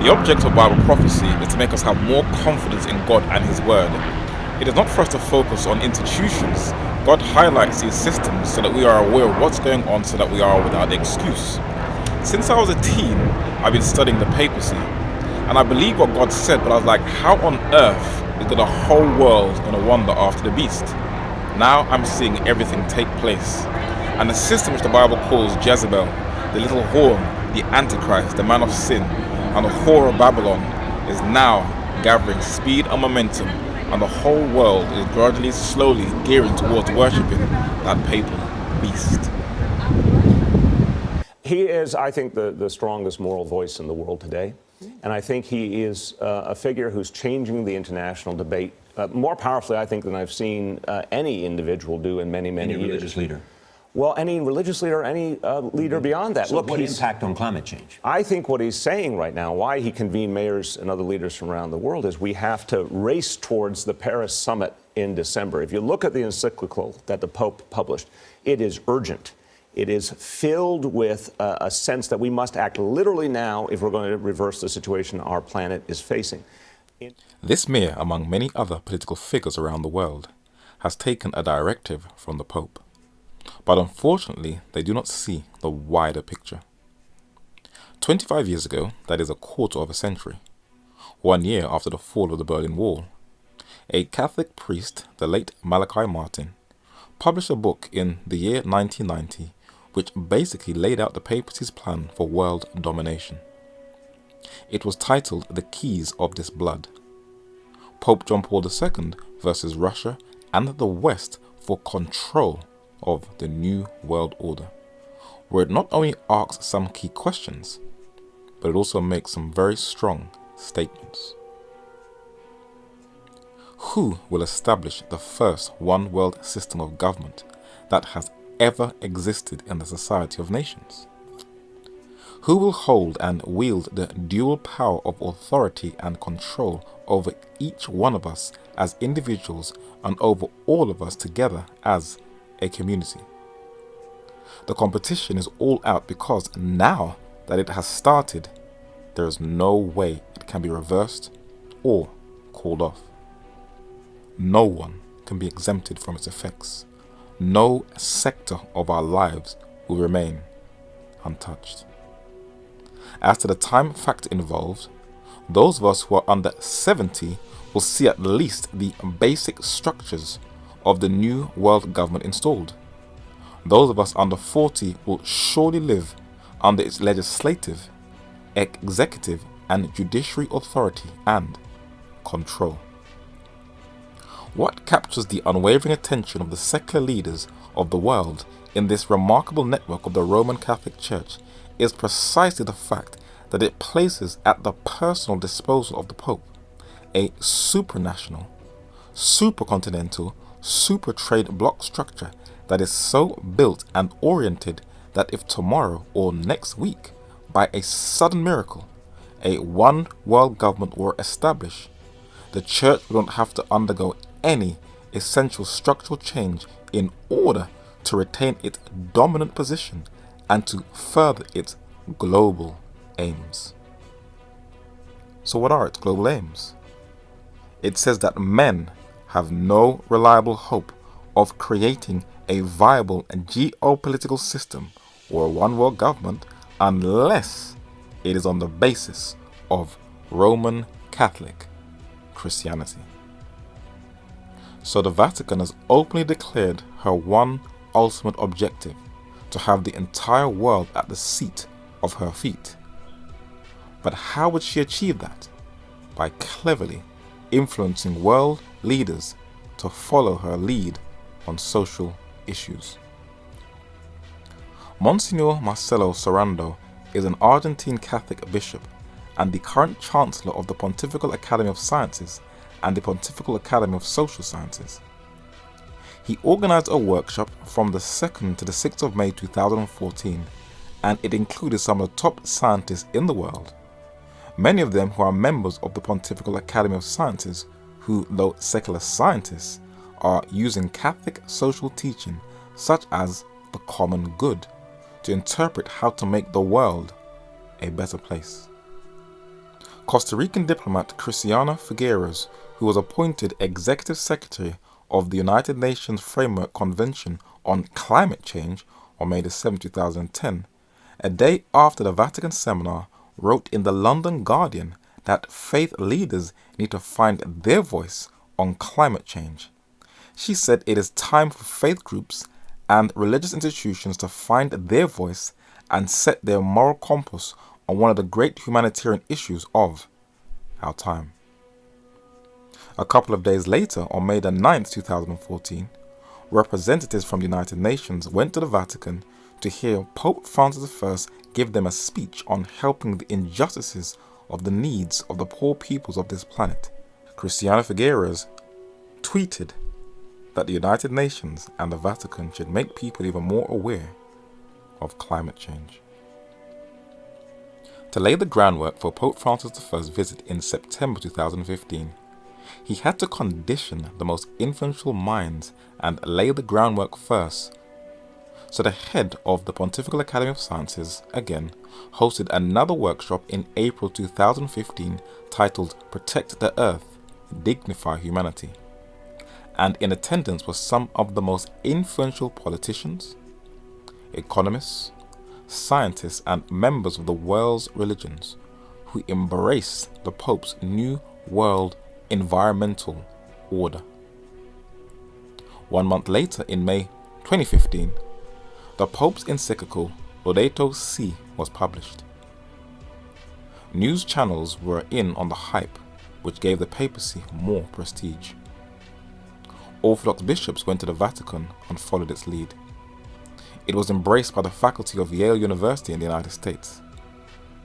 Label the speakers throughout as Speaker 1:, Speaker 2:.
Speaker 1: The object of Bible prophecy is to make us have more confidence in God and His Word. It is not for us to focus on institutions. God highlights these systems so that we are aware of what's going on so that we are without excuse. Since I was a teen, I've been studying the Papacy. And I believe what God said, but I was like, how on earth is the whole world going to wander after the beast? Now I'm seeing everything take place. And the system which the Bible calls Jezebel, the little horn, the Antichrist, the man of sin, and the whore of Babylon is now gathering speed and momentum, and the whole world is gradually, slowly gearing towards worshipping that papal beast.
Speaker 2: He is, I think, the strongest moral voice in the world today. And I think he is a figure who's changing the international debate more powerfully, I think, than I've seen any individual do in many, many years.
Speaker 3: Any religious leader?
Speaker 2: Well, any religious leader, any leader beyond that.
Speaker 3: So
Speaker 2: Look,
Speaker 3: what impact on climate change?
Speaker 2: I think what he's saying right now, why he convened mayors and other leaders from around the world, is we have to race towards the Paris summit in December. If you look at the encyclical that the Pope published, it is urgent. It is filled with a sense that we must act literally now if we're going to reverse the situation our planet is facing.
Speaker 1: This mayor, among many other political figures around the world, has taken a directive from the Pope. But unfortunately, they do not see the wider picture. 25 years ago, that is a quarter of a century, 1 year after the fall of the Berlin Wall, a Catholic priest, the late Malachi Martin, published a book in the year 1990 which basically laid out the papacy's plan for world domination. It was titled The Keys of This Blood. Pope John Paul II versus Russia and the West for control of the New World Order, where it not only asks some key questions, but it also makes some very strong statements. Who will establish the first one world system of government that has ever existed in the society of nations? Who will hold and wield the dual power of authority and control over each one of us as individuals and over all of us together as a community? The competition is all out because now that it has started, there is no way it can be reversed or called off. No one can be exempted from its effects. No sector of our lives will remain untouched. As to the time factor involved, those of us who are under 70 will see at least the basic structures of the new world government installed. Those of us under 40 will surely live under its legislative, executive, and judiciary authority and control. What captures the unwavering attention of the secular leaders of the world in this remarkable network of the Roman Catholic Church is precisely the fact that it places at the personal disposal of the Pope a supranational, supercontinental, super-trade bloc structure that is so built and oriented that if tomorrow or next week, by a sudden miracle, a one world government were established, the Church would not have to undergo any essential structural change in order to retain its dominant position and to further its global aims. So what are its global aims? It says that men have no reliable hope of creating a viable geopolitical system or a one world government unless it is on the basis of Roman Catholic Christianity. So the Vatican has openly declared her one ultimate objective: to have the entire world at the seat of her feet. But how would she achieve that? By cleverly influencing world leaders to follow her lead on social issues. Monsignor Marcelo Sorando is an Argentine Catholic bishop and the current Chancellor of the Pontifical Academy of Sciences and the Pontifical Academy of Social Sciences. He organized a workshop from the 2nd to the 6th of May 2014, and it included some of the top scientists in the world, many of them who are members of the Pontifical Academy of Sciences, who, though secular scientists, are using Catholic social teaching such as the common good to interpret how to make the world a better place. Costa Rican diplomat Cristiana Figueres, who was appointed Executive Secretary of the United Nations Framework Convention on Climate Change on May 7, 2010, a day after the Vatican seminar, wrote in the London Guardian that faith leaders need to find their voice on climate change. She said it is time for faith groups and religious institutions to find their voice and set their moral compass on one of the great humanitarian issues of our time. A couple of days later, on May 9, 2014, representatives from the United Nations went to the Vatican to hear Pope Francis I give them a speech on helping the injustices of the needs of the poor peoples of this planet. Cristiana Figueres tweeted that the United Nations and the Vatican should make people even more aware of climate change. To lay the groundwork for Pope Francis I's visit in September 2015, he had to condition the most influential minds and lay the groundwork first. So the head of the Pontifical Academy of Sciences, again, hosted another workshop in April 2015 titled Protect the Earth, Dignify Humanity. And in attendance were some of the most influential politicians, economists, scientists, and members of the world's religions who embrace the Pope's New World Environmental Order. 1 month later, in May 2015, the Pope's encyclical Laudato Si was published. News channels were in on the hype, which gave the papacy more prestige. Orthodox bishops went to the Vatican and followed its lead. It was embraced by the faculty of Yale University in the United States.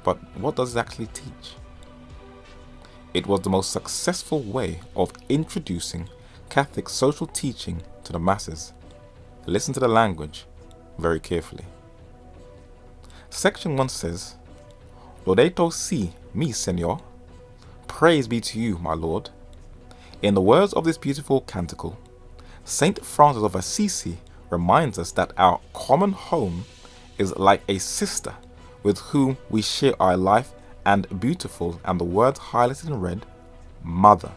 Speaker 1: But what does it actually teach? It was the most successful way of introducing Catholic social teaching to the masses. Listen to the language very carefully. Section 1 says, Laudato Si, mi Señor, praise be to you, my Lord. In the words of this beautiful canticle, Saint Francis of Assisi reminds us that our common home is like a sister with whom we share our life, and beautiful, and the word highlighted in red, Mother,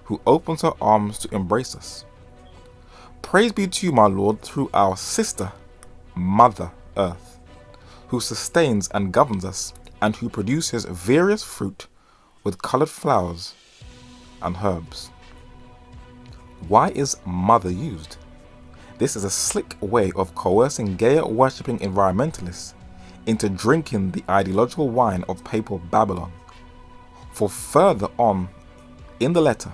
Speaker 1: who opens her arms to embrace us. Praise be to you, my Lord, through our sister, Mother Earth, who sustains and governs us, and who produces various fruit with colored flowers and herbs. Why is Mother used? This is a slick way of coercing Gaia-worshipping environmentalists into drinking the ideological wine of papal Babylon. For further on in the letter,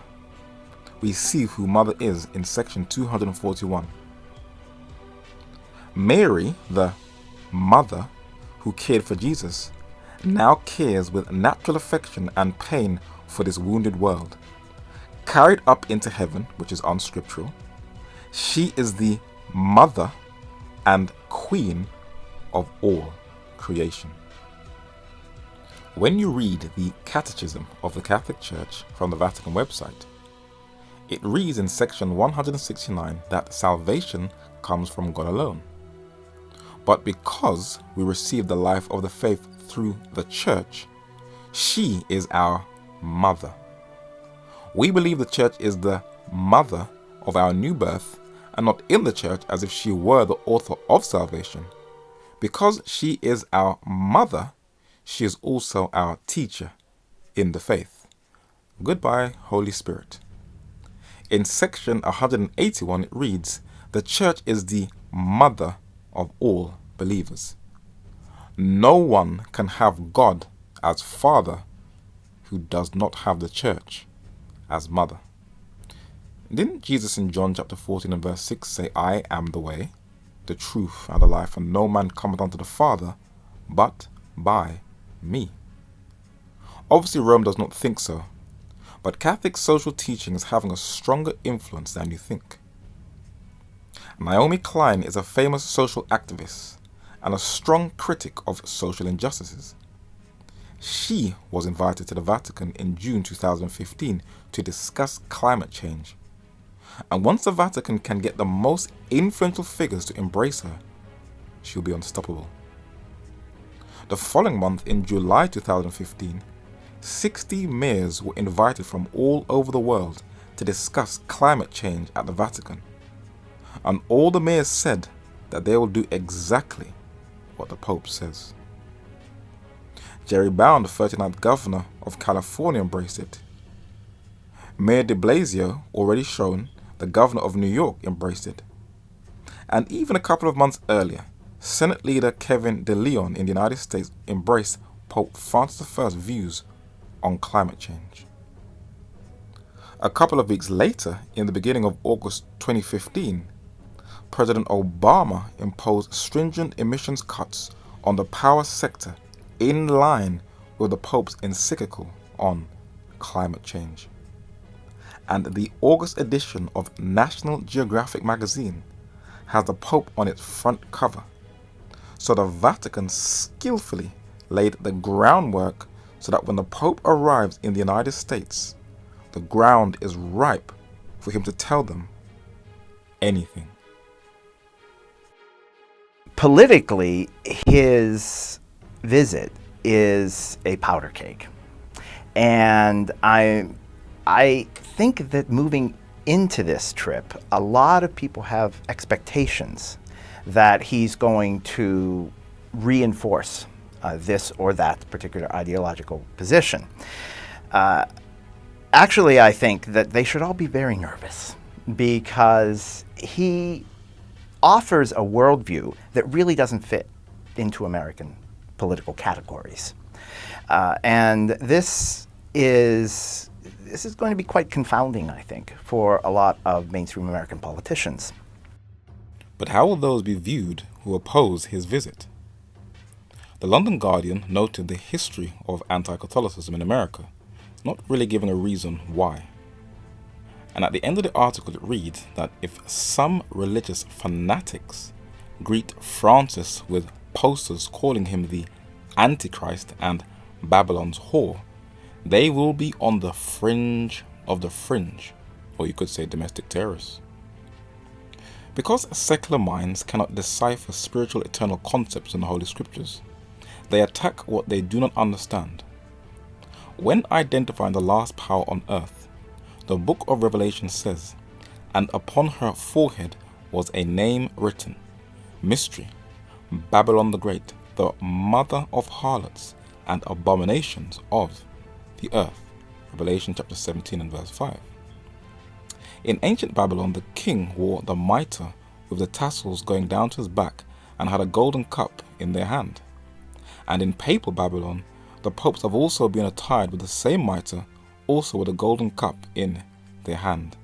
Speaker 1: we see who Mother is in section 241. Mary, the mother who cared for Jesus, now cares with natural affection and pain for this wounded world. Carried up into heaven, which is unscriptural, she is the mother and queen of all creation. When you read the Catechism of the Catholic Church from the Vatican website, it reads in section 169 that salvation comes from God alone. But because we receive the life of the faith through the Church, she is our mother. We believe the Church is the mother of our new birth and not in the Church as if she were the author of salvation. Because she is our mother, she is also our teacher in the faith. Goodbye, Holy Spirit. In section 181 it reads, the Church is the mother of all believers. No one can have God as Father who does not have the Church as Mother. Didn't Jesus in John chapter 14 and verse 6 say, I am the way, the truth, and the life, and no man cometh unto the Father but by me? Obviously Rome does not think so, but Catholic social teaching is having a stronger influence than you think. Naomi Klein is a famous social activist and a strong critic of social injustices. She was invited to the Vatican in June 2015 to discuss climate change. And once the Vatican can get the most influential figures to embrace her, she'll be unstoppable. The following month, in July 2015, 60 mayors were invited from all over the world to discuss climate change at the Vatican. And all the mayors said that they will do exactly what the Pope says. Jerry Brown, the 39th governor of California, embraced it. Mayor de Blasio, already shown, the governor of New York, embraced it. And even a couple of months earlier, Senate leader Kevin De Leon in the United States embraced Pope Francis I's views on climate change. A couple of weeks later, in the beginning of August 2015, President Obama imposed stringent emissions cuts on the power sector in line with the Pope's encyclical on climate change. And the August edition of National Geographic magazine has the Pope on its front cover. So the Vatican skillfully laid the groundwork so that when the Pope arrives in the United States, the ground is ripe for him to tell them anything.
Speaker 3: Politically, his visit is a powder keg. And I think that moving into this trip, a lot of people have expectations that he's going to reinforce this or that particular ideological position. Actually, I think that they should all be very nervous because he offers a worldview that really doesn't fit into American political categories. And this is going to be quite confounding, I think, for a lot of mainstream American politicians.
Speaker 1: But how will those be viewed who oppose his visit? The London Guardian noted the history of anti-Catholicism in America, not really giving a reason why. And at the end of the article it reads that if some religious fanatics greet Francis with posters calling him the Antichrist and Babylon's whore, they will be on the fringe of the fringe, or you could say domestic terrorists. Because secular minds cannot decipher spiritual eternal concepts in the Holy Scriptures, they attack what they do not understand. When identifying the last power on earth, the book of Revelation says, "And upon her forehead was a name written, Mystery, Babylon the Great, the mother of harlots and abominations of the earth." Revelation chapter 17 and verse 5. In ancient Babylon, the king wore the mitre with the tassels going down to his back and had a golden cup in their hand. And in papal Babylon, the popes have also been attired with the same mitre, also with a golden cup in their hand.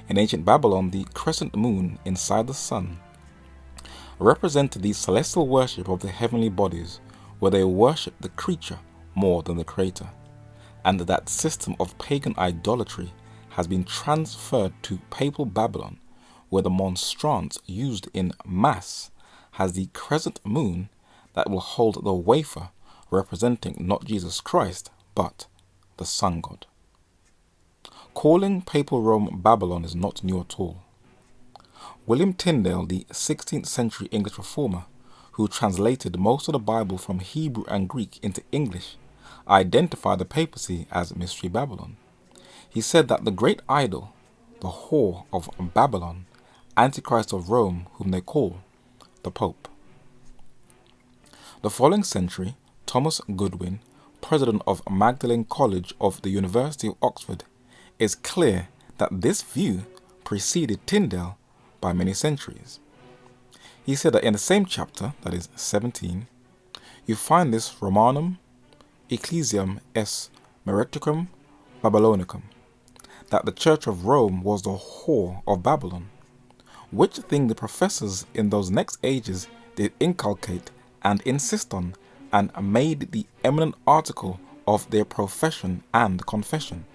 Speaker 1: In ancient Babylon, the crescent moon inside the sun represented the celestial worship of the heavenly bodies, where they worshipped the creature more than the creator. And that system of pagan idolatry has been transferred to papal Babylon, where the monstrance used in Mass has the crescent moon that will hold the wafer, representing not Jesus Christ, but the sun god. Calling papal Rome Babylon is not new at all. William Tyndale, the 16th century English reformer, who translated most of the Bible from Hebrew and Greek into English, identified the papacy as Mystery Babylon. He said that the great idol, the whore of Babylon, Antichrist of Rome, whom they call the Pope. The following century, Thomas Goodwin, president of Magdalen College of the University of Oxford, is clear that this view preceded Tyndale by many centuries. He said that in the same chapter, that is 17, you find this Romanum Ecclesiam es Meretricum Babylonicum, that the Church of Rome was the whore of Babylon, which thing the professors in those next ages did inculcate and insist on, and made the eminent article of their profession and confession.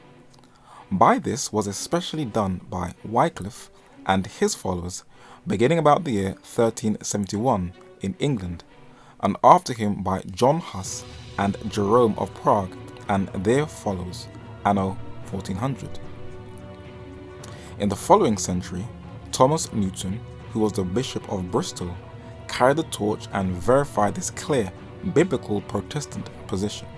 Speaker 1: By this was especially done by Wycliffe and his followers, beginning about the year 1371 in England, and after him by John Huss and Jerome of Prague and their followers, anno 1400. In the following century, Thomas Newton, who was the Bishop of Bristol, carried the torch and verified this clear biblical Protestant position.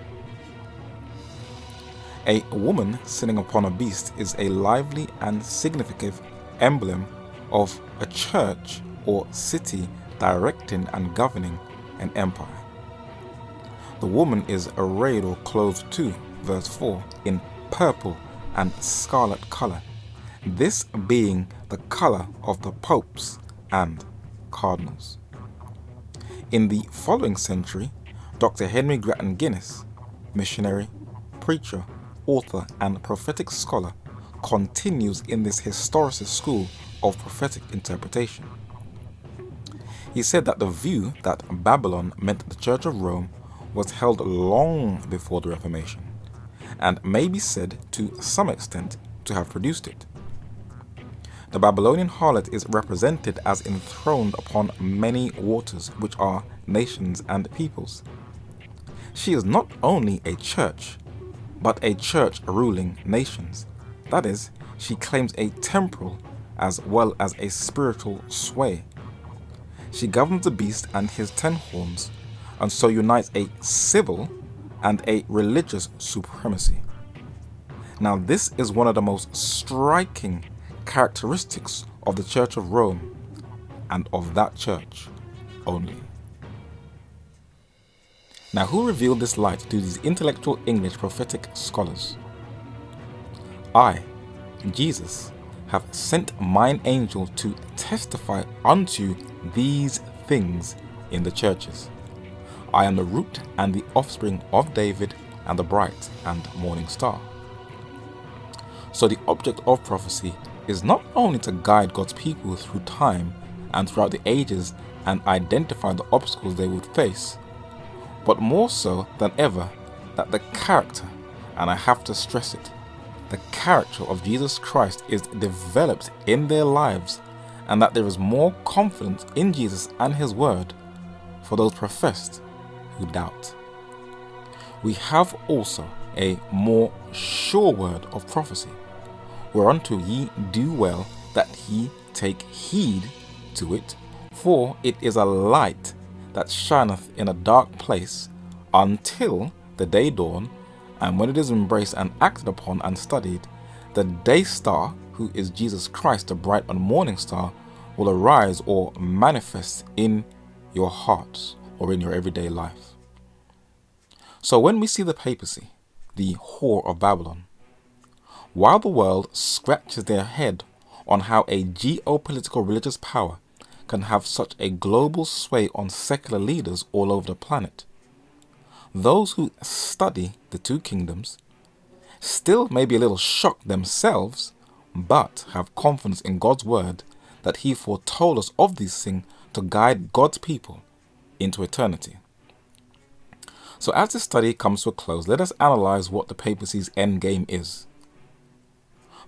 Speaker 1: A woman sitting upon a beast is a lively and significant emblem of a church or city directing and governing an empire. The woman is arrayed or clothed too, verse 4, in purple and scarlet color, this being the color of the popes and cardinals. In the following century, Dr. Henry Grattan Guinness, missionary, preacher, author, and prophetic scholar, continues in this historicist school of prophetic interpretation. He said that the view that Babylon meant the Church of Rome was held long before the Reformation, and may be said to some extent to have produced it. The Babylonian harlot is represented as enthroned upon many waters, which are nations and peoples. She is not only a church, but a church ruling nations. That is, she claims a temporal as well as a spiritual sway. She governs the beast and his 10 horns, and so unites a civil and a religious supremacy. Now, this is one of the most striking characteristics of the Church of Rome, and of that church only. Now, who revealed this light to these intellectual English prophetic scholars? I, Jesus, have sent mine angel to testify unto these things in the churches. I am the root and the offspring of David, and the bright and morning star. So the object of prophecy is not only to guide God's people through time and throughout the ages and identify the obstacles they would face, but more so than ever that the character, and I have to stress it, the character of Jesus Christ is developed in their lives, and that there is more confidence in Jesus and his word for those professed who doubt. We have also a more sure word of prophecy, whereunto ye do well that ye take heed to it, for it is a light that shineth in a dark place until the day dawn, and when it is embraced and acted upon and studied, the day star, who is Jesus Christ, the bright and morning star, will arise or manifest in your hearts or in your everyday life. So when we see the papacy, the whore of Babylon, while the world scratches their head on how a geopolitical religious power can have such a global sway on secular leaders all over the planet, those who study the two kingdoms still may be a little shocked themselves, but have confidence in God's word that he foretold us of these things to guide God's people into eternity. So as this study comes to a close, let us analyze what the papacy's endgame is.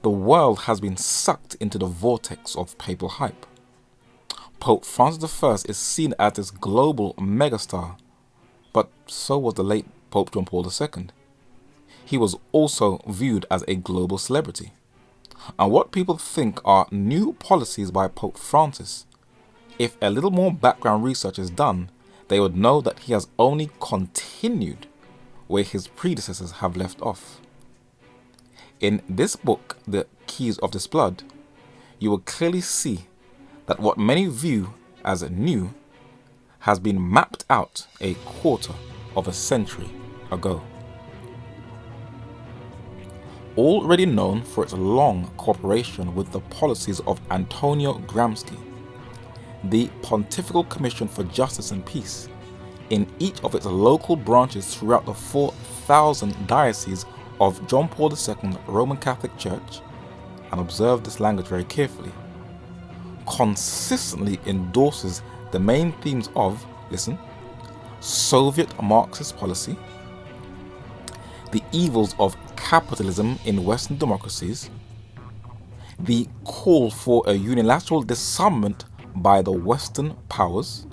Speaker 1: The world has been sucked into the vortex of papal hype. Pope Francis I is seen as this global megastar, but so was the late Pope John Paul II. He was also viewed as a global celebrity. And what people think are new policies by Pope Francis, if a little more background research is done, they would know that he has only continued where his predecessors have left off. In this book, The Keys of this Blood, you will clearly see that what many view as new has been mapped out a quarter of a century ago. Already known for its long cooperation with the policies of Antonio Gramsci, the Pontifical Commission for Justice and Peace, in each of its local branches throughout the 4,000 dioceses of John Paul II Roman Catholic Church, and observe this language very carefully, consistently endorses the main themes of, listen, Soviet Marxist policy, the evils of capitalism in Western democracies, the call for a unilateral disarmament by the Western powers,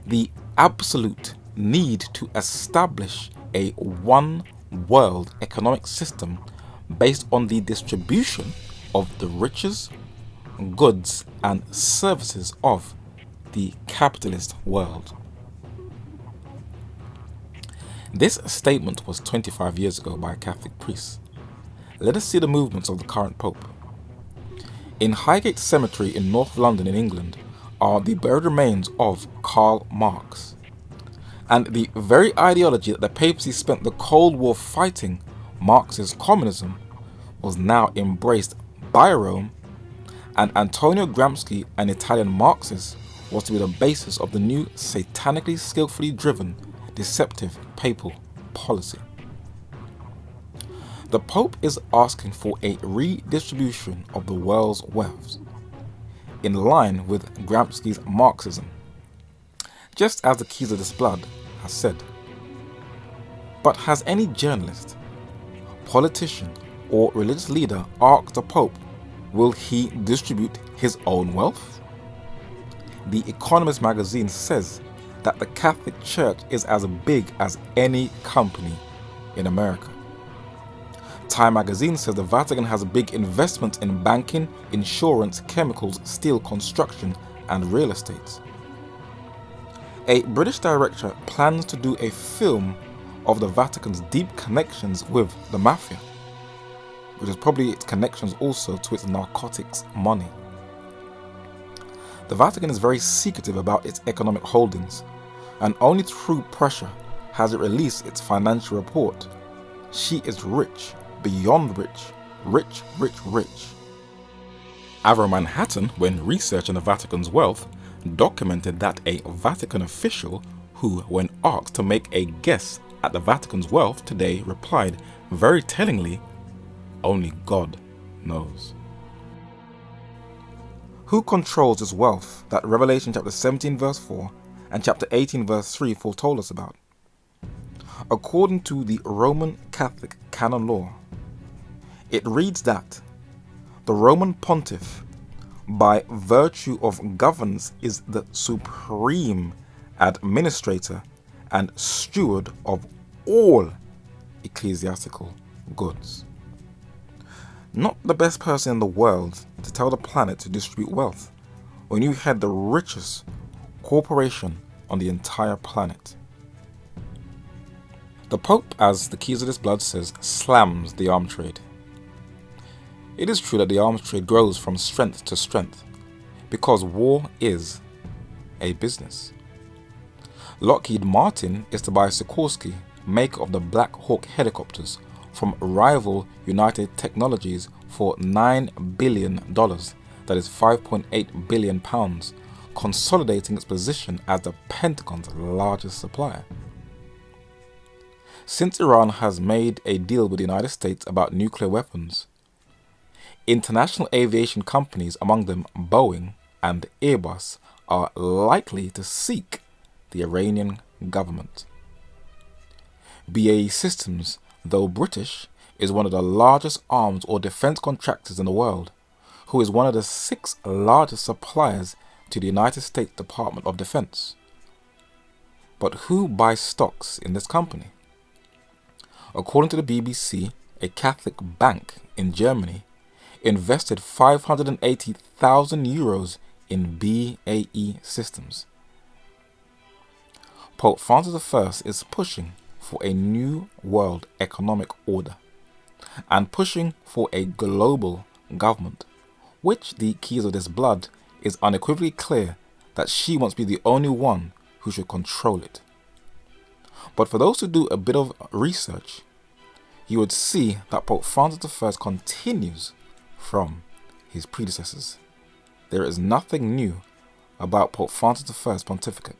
Speaker 1: the absolute need to establish a one world economic system based on the distribution of the riches, goods and services of the capitalist world. This statement was 25 years ago by a Catholic priest. Let us see the movements of the current Pope. In Highgate Cemetery in North London in England are the buried remains of Karl Marx. And the very ideology that the papacy spent the Cold War fighting, Marxist communism, was now embraced by Rome, and Antonio Gramsci, an Italian Marxist, was to be the basis of the new satanically skillfully driven, deceptive papal policy. The Pope is asking for a redistribution of the world's wealth, in line with Gramsci's Marxism, just as the Keys of this Blood has said. But has any journalist, politician, or religious leader asked the Pope, will he distribute his own wealth? The Economist magazine says that the Catholic Church is as big as any company in America. Time magazine says the Vatican has big investments in banking, insurance, chemicals, steel, construction, and real estate. A British director plans to do a film of the Vatican's deep connections with the mafia, which is probably its connections also to its narcotics money. The Vatican is very secretive about its economic holdings, and only through pressure has it released its financial report. She is rich, beyond rich, rich, rich, rich. Avro Manhattan, when researching the Vatican's wealth, documented that a Vatican official who, when asked to make a guess at the Vatican's wealth today, replied very tellingly, "Only God knows." Who controls this wealth that Revelation chapter 17 verse 4 and chapter 18 verse 3 foretold us about? According to the Roman Catholic canon law, it reads that the Roman pontiff, by virtue of governance, is the supreme administrator and steward of all ecclesiastical goods. Not the best person in the world to tell the planet to distribute wealth when you had the richest corporation on the entire planet. The Pope, as the Keys of this Blood says, slams the arms trade. It is true that the arms trade grows from strength to strength because war is a business. Lockheed Martin is to buy Sikorsky, maker of the Black Hawk helicopters, from rival United Technologies for $9 billion, that is 5.8 billion pounds, consolidating its position as the Pentagon's largest supplier. Since Iran has made a deal with the United States about nuclear weapons, international aviation companies, among them Boeing and Airbus, are likely to seek the Iranian government. BAE Systems, though British, is one of the largest arms or defense contractors in the world, who is one of the 6 largest suppliers to the United States Department of Defense. But who buys stocks in this company? According to the BBC, a Catholic bank in Germany invested €580,000 in BAE Systems. Pope Francis I is pushing for a new world economic order and pushing for a global government, which the Keys of this Blood is unequivocally clear that she wants to be the only one who should control it. But for those who do a bit of research, you would see that Pope Francis I continues from his predecessors. There is nothing new about Pope Francis I's pontificate.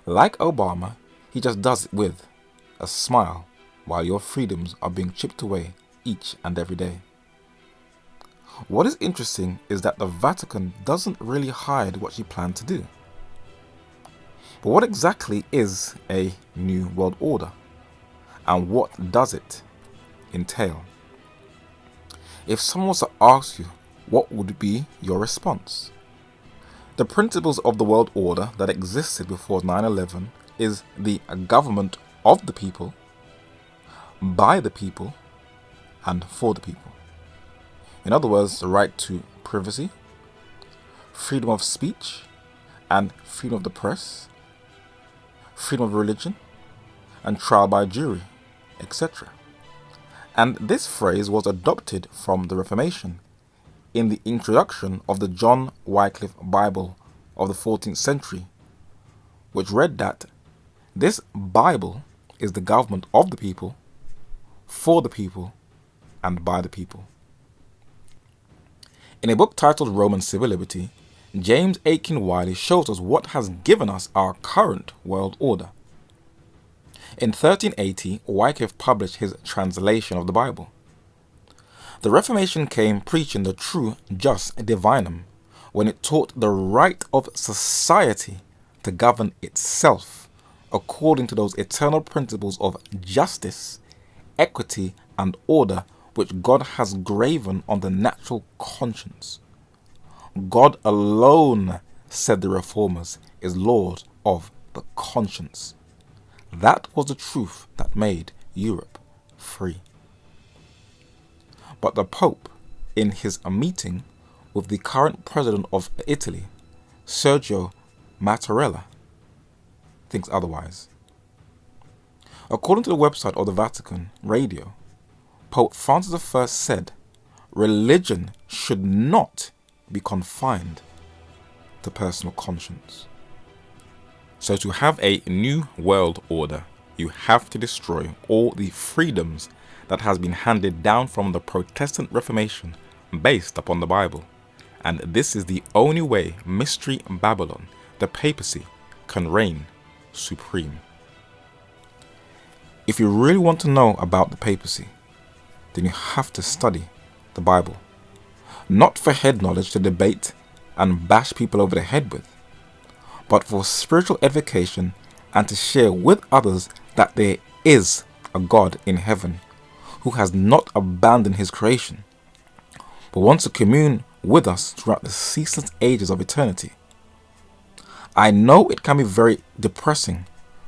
Speaker 1: Like Obama, he just does it with a smile while your freedoms are being chipped away each and every day. What is interesting is that the Vatican doesn't really hide what she planned to do. But what exactly is a new world order? And what does it entail? If someone was to ask you, what would be your response? The principles of the world order that existed before 9/11 is the government of the people, by the people, and for the people. In other words, the right to privacy, freedom of speech, and freedom of the press, freedom of religion, and trial by jury, etc. And this phrase was adopted from the Reformation in the introduction of the John Wycliffe Bible of the 14th century, which read that this Bible is the government of the people, for the people, and by the people. In a book titled Roman Civil Liberty, James Aiken Wiley shows us what has given us our current world order. In 1380, Wycliffe published his translation of the Bible. The Reformation came preaching the true jus divinum when it taught the right of society to govern itself according to those eternal principles of justice, equity, and order which God has graven on the natural conscience. God alone, said the Reformers, is Lord of the conscience. That was the truth that made Europe free. But the Pope, in his meeting with the current president of Italy, Sergio Mattarella, thinks otherwise. According to the website of the Vatican Radio, Pope Francis I said, religion should not be confined to personal conscience. So to have a new world order, you have to destroy all the freedoms that has been handed down from the Protestant Reformation based upon the Bible. And this is the only way Mystery Babylon, the Papacy, can reign supreme. If you really want to know about the Papacy, then you have to study the Bible. Not for head knowledge to debate and bash people over the head with, but for spiritual edification and to share with others that there is a God in heaven who has not abandoned his creation, but wants to commune with us throughout the ceaseless ages of eternity. I know it can be very depressing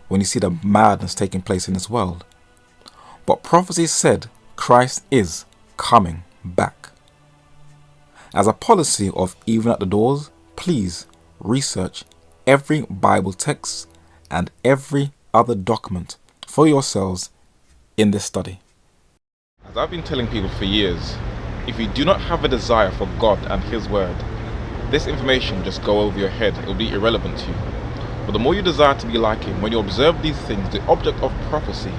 Speaker 1: when you see the madness taking place in this world, but prophecy said Christ is coming back. As a policy of even at the doors, please research every Bible text and every other document for yourselves in this study. As I've been telling people for years, if you do not have a desire for God and His Word, this information just go over your head. It will be irrelevant to you. But the more you desire to be like Him, when you observe these things, the object of prophecy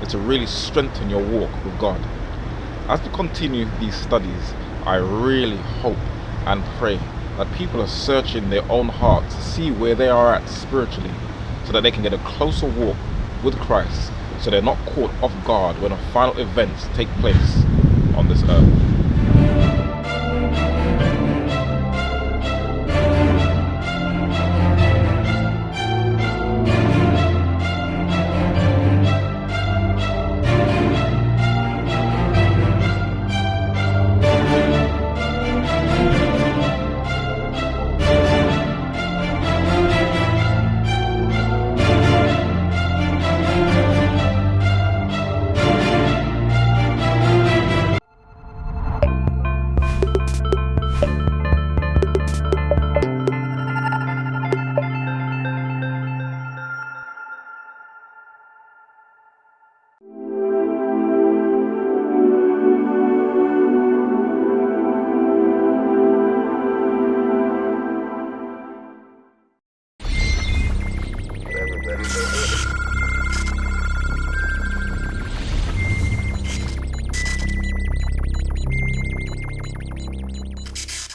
Speaker 1: is to really strengthen your walk with God. As we continue these studies, I really hope and pray that people are searching their own hearts to see where they are at spiritually, so that they can get a closer walk with Christ, so they're not caught off guard when the final events take place on this earth.